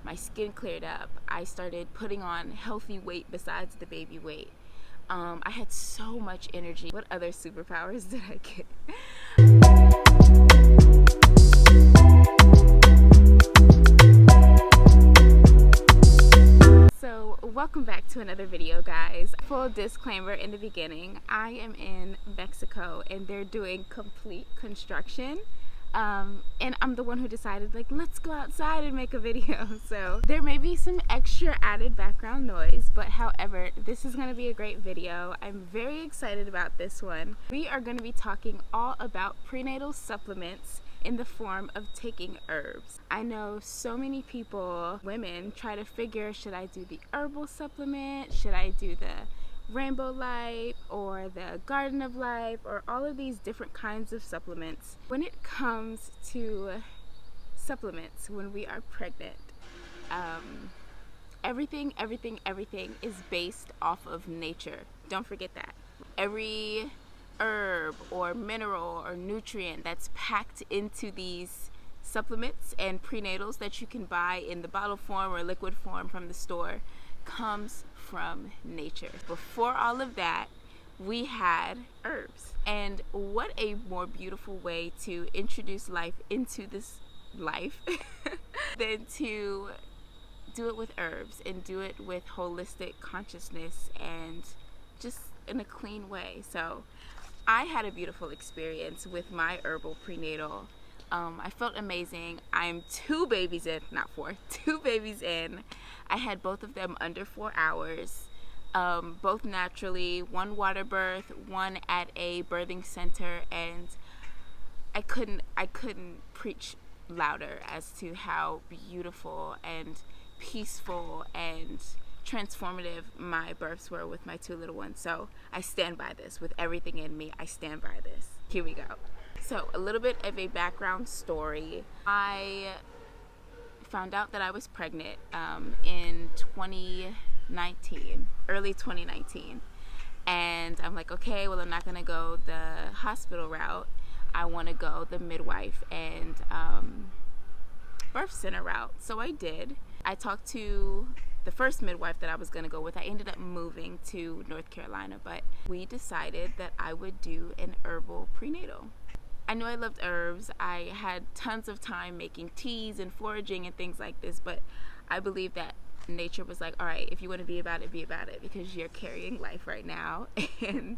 my skin cleared up. I started putting on healthy weight besides the baby weight. I had so much energy. What other superpowers did I get? So welcome back to another video, guys. Full disclaimer in the beginning, I am in Mexico and they're doing complete construction. And I'm the one who decided, like, let's go outside and make a video. So there may be some extra added background noise, but however, this is going to be a great video. I'm very excited about this one. We are going to be talking all about prenatal supplements in the form of taking herbs. I know so many people, women, try to figure, should I do the herbal supplement? Should I do the Rainbow Life or the Garden of Life or all of these different kinds of supplements? When it comes to supplements when we are pregnant, everything is based off of nature. Don't forget that. Every herb or mineral or nutrient that's packed into these supplements and prenatals that you can buy in the bottle form or liquid form from the store comes from nature. Before all of that, we had herbs. And what a more beautiful way to introduce life into this life than to do it with herbs and do it with holistic consciousness and just in a clean way. So I had a beautiful experience with my herbal prenatal. I felt amazing. I'm 2 babies in, not 4, 2 babies in. I had both of them under 4 hours, both naturally, 1 water birth, 1 at a birthing center, and I couldn't preach louder as to how beautiful and peaceful and transformative my births were with my 2 little ones. So I stand by this with everything in me. I stand by this. Here we go. So a little bit of a background story. I found out that I was pregnant in 2019, early 2019. And I'm like, okay, well, I'm not going to go the hospital route. I want to go the midwife and birth center route. So I did. I talked to the first midwife that I was going to go with. I ended up moving to North Carolina, but we decided that I would do an herbal prenatal. I knew I loved herbs. I had tons of time making teas and foraging and things like this, but I believe that nature was like, all right, if you want to be about it, because you're carrying life right now. And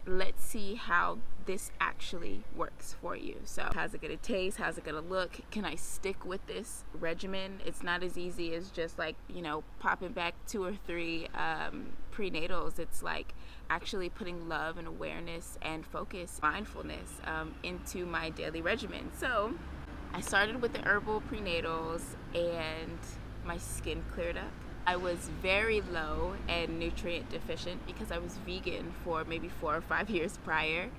let's see how this actually works for you. So how's it going to taste? How's it going to look? Can I stick with this regimen? It's not as easy as just like, popping back 2 or 3 prenatals. It's like actually putting love and awareness and focus, mindfulness into my daily regimen. So I started with the herbal prenatals and my skin cleared up. I was very low and nutrient deficient because I was vegan for maybe 4 or 5 years prior.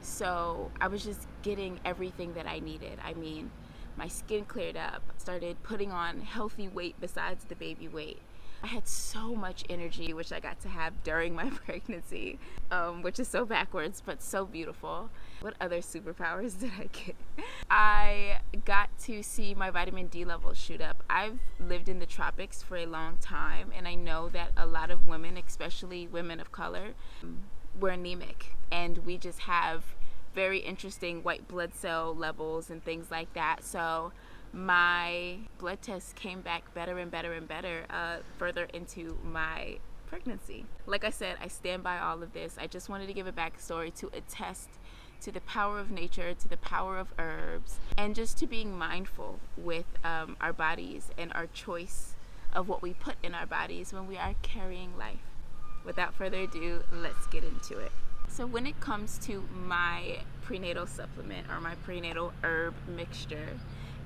So I was just getting everything that I needed. I mean, my skin cleared up, started putting on healthy weight besides the baby weight. I had so much energy, which I got to have during my pregnancy, which is so backwards, but so beautiful. What other superpowers did I get? I got to see my vitamin D levels shoot up. I've lived in the tropics for a long time, and I know that a lot of women, especially women of color, we're anemic, and we just have very interesting white blood cell levels and things like that. So my blood tests came back better and better and better further into my pregnancy. Like I said, I stand by all of this. I just wanted to give a backstory to attest to the power of nature, to the power of herbs, and just to being mindful with our bodies and our choice of what we put in our bodies when we are carrying life. Without further ado, let's get into it. So when it comes to my prenatal supplement or my prenatal herb mixture,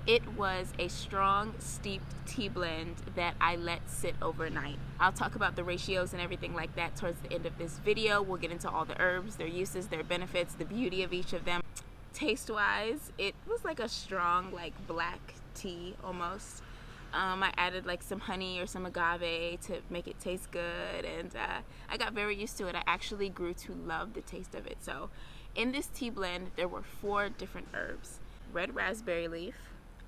it was a strong steeped tea blend that I let sit overnight. I'll talk about the ratios and everything like that towards the end of this video. We'll get into all the herbs, their uses, their benefits, the beauty of each of them. Taste wise, it was like a strong black tea almost. I added some honey or some agave to make it taste good, and I got very used to it. I actually grew to love the taste of it. So in this tea blend, there were 4 different herbs: red raspberry leaf,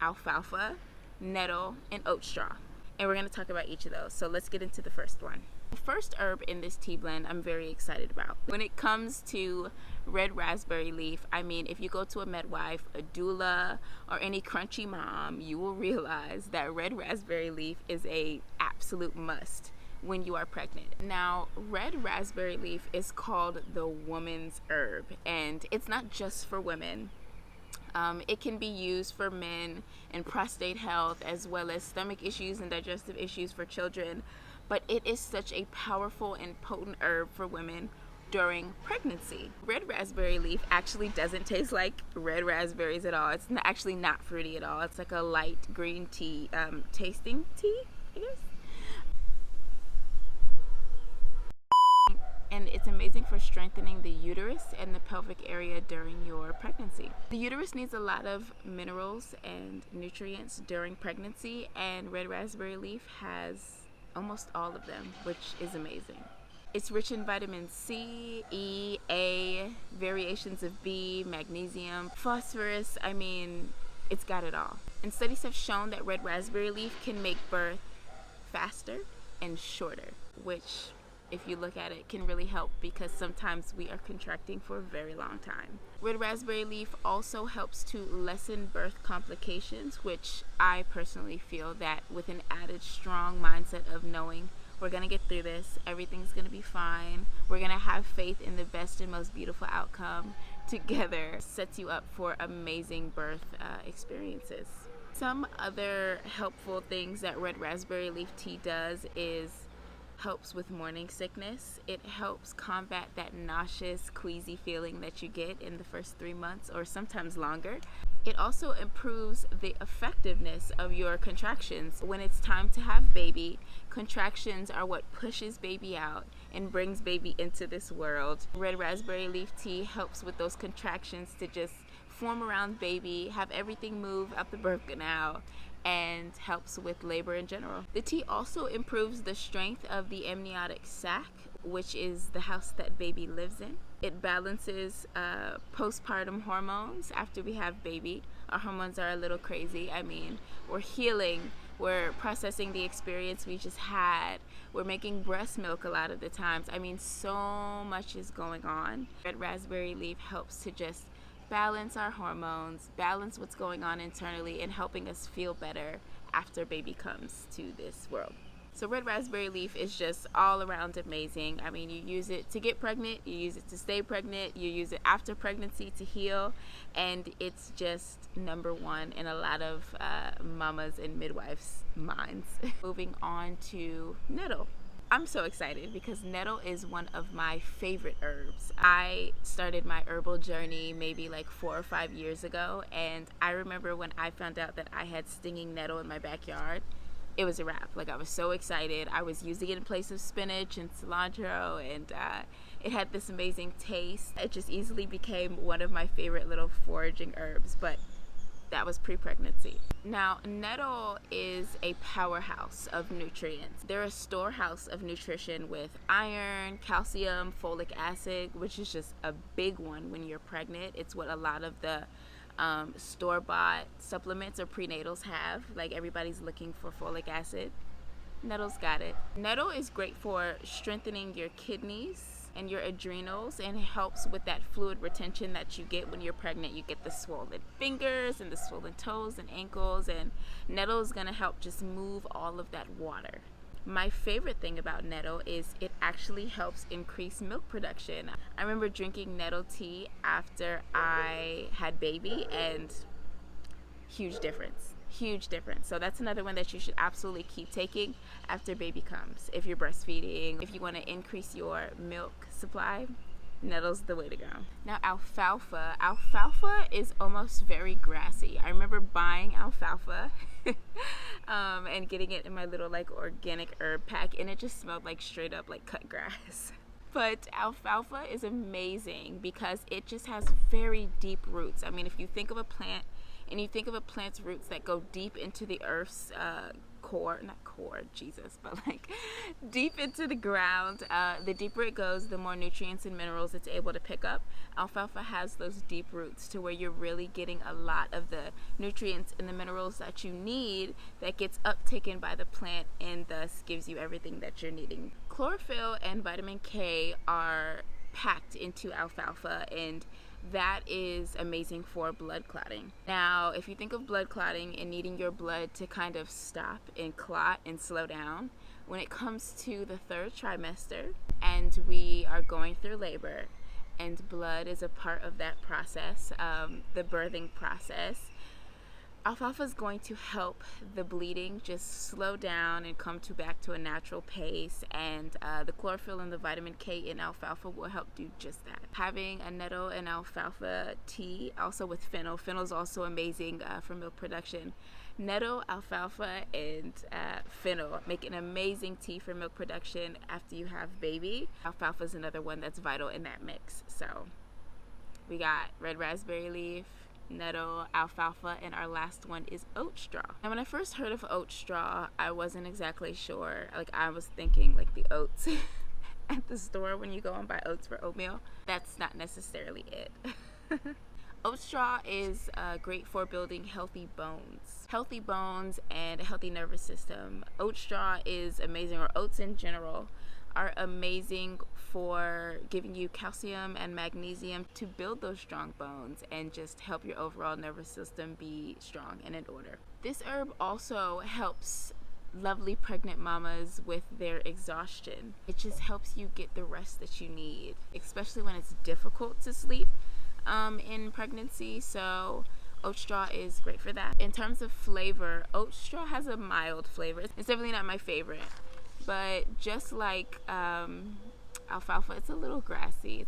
alfalfa, nettle, and Oatstraw. And we're going to talk about each of those. So let's get into the first one. The first herb in this tea blend I'm very excited about. When it comes to red raspberry leaf, I mean, if you go to a midwife, a doula, or any crunchy mom, you will realize that red raspberry leaf is a absolute must when you are pregnant. Now, red raspberry leaf is called the woman's herb, and it's not just for women. It can be used for men in prostate health, as well as stomach issues and digestive issues for children. But it is such a powerful and potent herb for women during pregnancy. Red raspberry leaf actually doesn't taste like red raspberries at all. It's actually not fruity at all. It's like a light green tea, tasting tea, I guess. And it's amazing for strengthening the uterus and the pelvic area during your pregnancy. The uterus needs a lot of minerals and nutrients during pregnancy, and red raspberry leaf has almost all of them, which is amazing. It's rich in vitamin C, E, A, variations of B, magnesium, phosphorus. I mean, it's got it all. And studies have shown that red raspberry leaf can make birth faster and shorter, which, if you look at it, can really help because sometimes we are contracting for a very long time. Red raspberry leaf also helps to lessen birth complications, which I personally feel that with an added strong mindset of knowing we're going to get through this, everything's going to be fine, we're going to have faith in the best and most beautiful outcome together, sets you up for amazing birth experiences. Some other helpful things that red raspberry leaf tea does is helps with morning sickness. It helps combat that nauseous, queasy feeling that you get in the first 3 months or sometimes longer. It also improves the effectiveness of your contractions. When it's time to have baby, contractions are what pushes baby out and brings baby into this world. Red raspberry leaf tea helps with those contractions to just form around baby, have everything move out the birth canal, and helps with labor in general. The tea also improves the strength of the amniotic sac, which is the house that baby lives in. It balances postpartum hormones after we have baby. Our hormones are a little crazy. I mean, we're healing, we're processing the experience we just had, we're making breast milk a lot of the times. I mean, so much is going on. Red raspberry leaf helps to just balance our hormones, balance what's going on internally, and helping us feel better after baby comes to this world. So red raspberry leaf is just all around amazing. I mean, you use it to get pregnant, you use it to stay pregnant, you use it after pregnancy to heal, and it's just number one in a lot of mamas and midwives' minds. Moving on to nettle. I'm so excited because nettle is one of my favorite herbs. I started my herbal journey maybe like 4 or 5 years ago, and I remember when I found out that I had stinging nettle in my backyard, it was a wrap. Like, I was so excited. I was using it in place of spinach and cilantro, and it had this amazing taste. It just easily became one of my favorite little foraging herbs, but that was pre-pregnancy. Now, nettle is a powerhouse of nutrients. They're a storehouse of nutrition with iron, calcium, folic acid, which is just a big one when you're pregnant. It's what a lot of the store-bought supplements or prenatals have. Like, everybody's looking for folic acid. Nettle's got it. Nettle is great for strengthening your kidneys and your adrenals, and it helps with that fluid retention that you get when you're pregnant. You get the swollen fingers and the swollen toes and ankles, and nettle is going to help just move all of that water. My favorite thing about nettle is it actually helps increase milk production. I remember drinking nettle tea after I had baby, and huge difference. So that's another one that you should absolutely keep taking after baby comes. If you're breastfeeding, if you want to increase your milk supply, nettle's the way to go. Now, alfalfa. Alfalfa is almost very grassy. I remember buying alfalfa and getting it in my little like organic herb pack, and it just smelled like straight up like cut grass. But alfalfa is amazing because it just has very deep roots. I mean, if you think of a plant and you think of a plant's roots that go deep into the earth's core, not core, Jesus, but like deep into the ground. The deeper it goes, the more nutrients and minerals it's able to pick up. Alfalfa has those deep roots to where you're really getting a lot of the nutrients and the minerals that you need that gets uptaken by the plant and thus gives you everything that you're needing. Chlorophyll and vitamin K are packed into alfalfa, and that is amazing for blood clotting. Now, if you think of blood clotting and needing your blood to kind of stop and clot and slow down, when it comes to the third trimester and we are going through labor and blood is a part of that process, the birthing process, alfalfa is going to help the bleeding just slow down and come back to a natural pace, and the chlorophyll and the vitamin K in alfalfa will help do just that. Having a nettle and alfalfa tea, also with fennel. Fennel is also amazing for milk production. Nettle, alfalfa, and fennel make an amazing tea for milk production after you have baby. Alfalfa is another one that's vital in that mix. So we got red raspberry leaf, nettle, alfalfa, and our last one is Oatstraw. And when I first heard of Oatstraw, I wasn't exactly sure. Like, I was thinking like the oats at the store when you go and buy oats for oatmeal. That's not necessarily it. Oatstraw is great for building healthy bones and a healthy nervous system. Oatstraw is amazing, or oats in general are amazing for giving you calcium and magnesium to build those strong bones and just help your overall nervous system be strong and in order. This herb also helps lovely pregnant mamas with their exhaustion. It just helps you get the rest that you need, especially when it's difficult to sleep in pregnancy. So Oatstraw is great for that. In terms of flavor, Oatstraw has a mild flavor. It's definitely not my favorite, but just like alfalfa, it's a little grassy.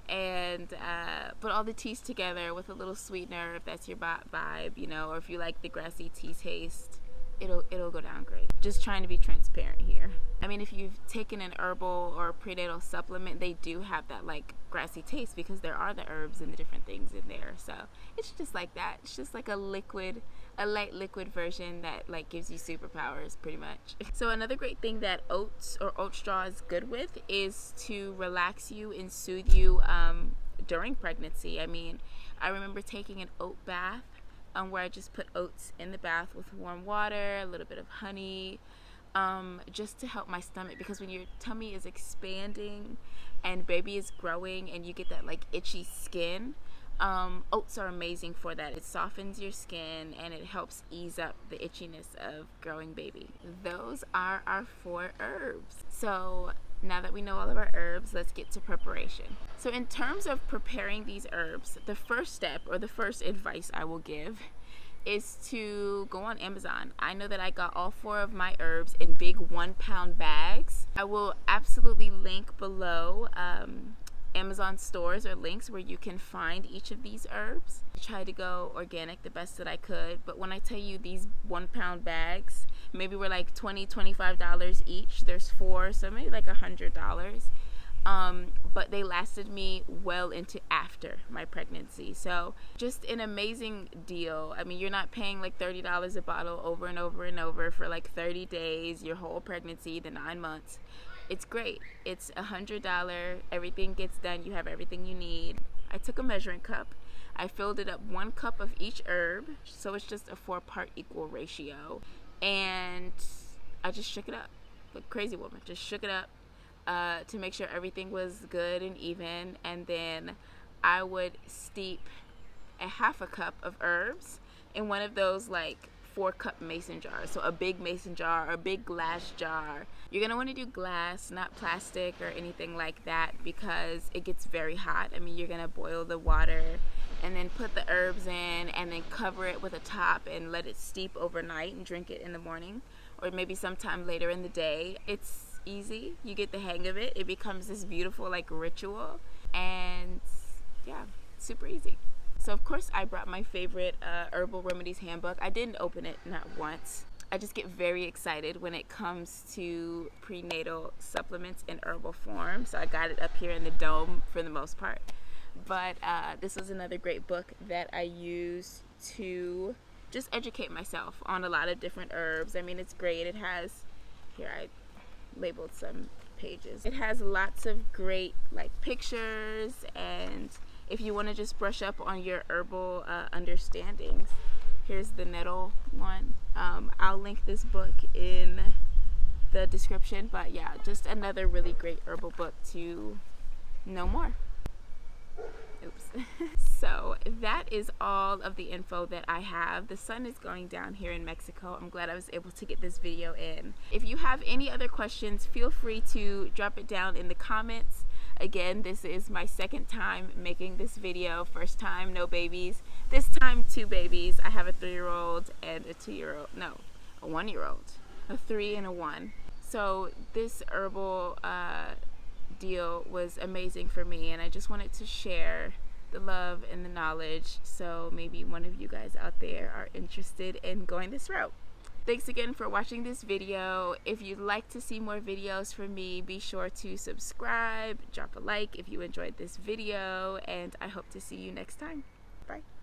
And put all the teas together with a little sweetener if that's your vibe, you know, or if you like the grassy tea taste, it'll go down great. Just trying to be transparent here. I mean, if you've taken an herbal or prenatal supplement, they do have that like grassy taste because there are the herbs and the different things in there. So it's just like that. It's just like a light liquid version that like gives you superpowers pretty much. So another great thing that oats or Oatstraw is good with is to relax you and soothe you during pregnancy. I mean, I remember taking an oat bath where I just put oats in the bath with warm water, a little bit of honey, just to help my stomach, because when your tummy is expanding and baby is growing and you get that like itchy skin, oats are amazing for that. It softens your skin and it helps ease up the itchiness of growing baby. Those are our 4 herbs. So now that we know all of our herbs, let's get to preparation. So in terms of preparing these herbs, the first step, or the first advice I will give, is to go on Amazon. I know that I got all 4 of my herbs in big 1-pound bags. I will absolutely link below Amazon stores or links where you can find each of these herbs. I tried to go organic the best that I could, but when I tell you these 1-pound bags maybe were like $20-$25 each, there's 4, so maybe like $100, but they lasted me well into after my pregnancy. So just an amazing deal. I mean, you're not paying like $30 a bottle over and over and over for like 30 days, your whole pregnancy, the 9 months. It's great. It's $100. Everything gets done. You have everything you need. I took a measuring cup. I filled it up 1 cup of each herb, so it's just a 4-part equal ratio. And I just shook it up. Like a crazy woman. Just shook it up to make sure everything was good and even. And then I would steep a 1/2 cup of herbs in one of those like 4-cup mason jars. So a big mason jar or a big glass jar. You're going to want to do glass, not plastic or anything like that, because it gets very hot. I mean, you're going to boil the water and then put the herbs in and then cover it with a top and let it steep overnight and drink it in the morning or maybe sometime later in the day. It's easy. You get the hang of it. It becomes this beautiful like ritual, and yeah, super easy. So of course I brought my favorite Herbal Remedies handbook. I didn't open it, not once. I just get very excited when it comes to prenatal supplements in herbal form. So I got it up here in the dome for the most part. But this was another great book that I used to just educate myself on a lot of different herbs. I mean, it's great. It has, here I labeled some pages. It has lots of great like pictures, and if you want to just brush up on your herbal understandings, here's the Nettle one. I'll link this book in the description, but yeah, just another really great herbal book to know more. Oops. So that is all of the info that I have. The sun is going down here in Mexico. I'm glad I was able to get this video in. If you have any other questions, feel free to drop it down in the comments. Again, this is my second time making this video. First time, no babies. This time, 2 babies. I have a 3-year-old and a 2-year-old. No, a 1-year-old. A 3 and a 1. So this herbal deal was amazing for me, and I just wanted to share the love and the knowledge, so maybe one of you guys out there are interested in going this route. Thanks again for watching this video. If you'd like to see more videos from me, be sure to subscribe, drop a like if you enjoyed this video, and I hope to see you next time. Bye.